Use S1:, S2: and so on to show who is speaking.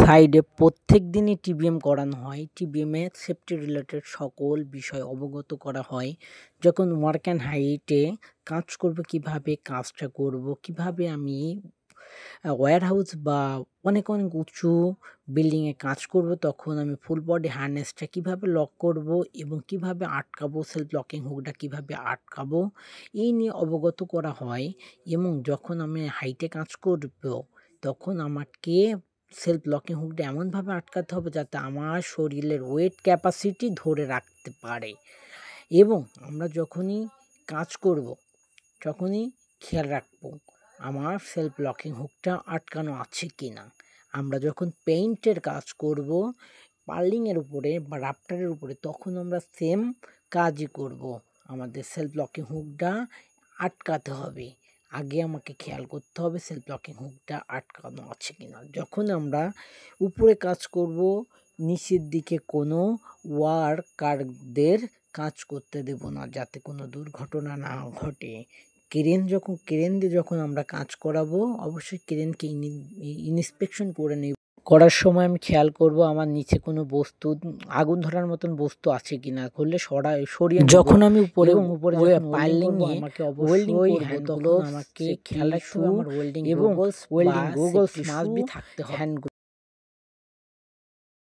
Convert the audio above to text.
S1: সাইডে প্রত্যেক দিনই টিবিএম করানো হয়। টিবিএমে সেফটি রিলেটেড সকল বিষয় অবগত করা হয়। যখন ওয়ার্ক অ্যান্ড হাইটে কাজ করব, কিভাবে কাজটা করব, কিভাবে আমি ওয়্যারহাউস বা অনেক উঁচু বিল্ডিংয়ে কাজ করব, তখন আমি ফুল বডি হার্নেসটা কিভাবে লক করব এবং কিভাবে আটকাবো, সেলফ লকিং হুকটা কিভাবে আটকাবো, এই নিয়ে অবগত করা হয়। এবং যখন আমি হাইটে কাজ করব, তখন আমাকে সেলফ লকিং হুকটা এমনভাবে আটকাতে হবে যাতে আমার শরীরের ওয়েট ক্যাপাসিটি ধরে রাখতে পারে। এবং আমরা যখনই কাজ করব, তখনই খেয়াল রাখবো আমার সেলফ লকিং হুকটা আটকানো আছে কি না। আমরা যখন পেইন্টের কাজ করব পার্লিংয়ের উপরে বা রাফটারের উপরে, তখন আমরা সেম কাজই করব। আমাদের সেলফ লকিং হুকটা আটকাতে হবে। আগে আমাকে খেয়াল করতে হবে সেলফ লকিং হুকটা আটকানো আছে কিনা। যখন আমরা উপরে কাজ করব, নিচের দিকে কোনো ওয়ার্কারদের কাজ করতে দেব না, যাতে কোনো দুর্ঘটনা না ঘটে। ক্রেন দিয়ে যখন আমরা কাজ করাবো, অবশ্যই ক্রেনকে ইন্সপেকশন করে নেব। করার সময় আমি খেয়াল করব আমার নিচে কোনো বস্তু, আগুন ধরার মতন বস্তু আছে কিনা। করলে সরিয়ে যখন আমি উপরে পাইলিং আমাকে অবশ্যই হ্যান্ডগুলো আমাকে খেয়াল রাখতে হবে। আমার ওয়েল্ডিং এবং ওয়েল্ডিং গোগলস মাস্ট বি থাকতে হবে।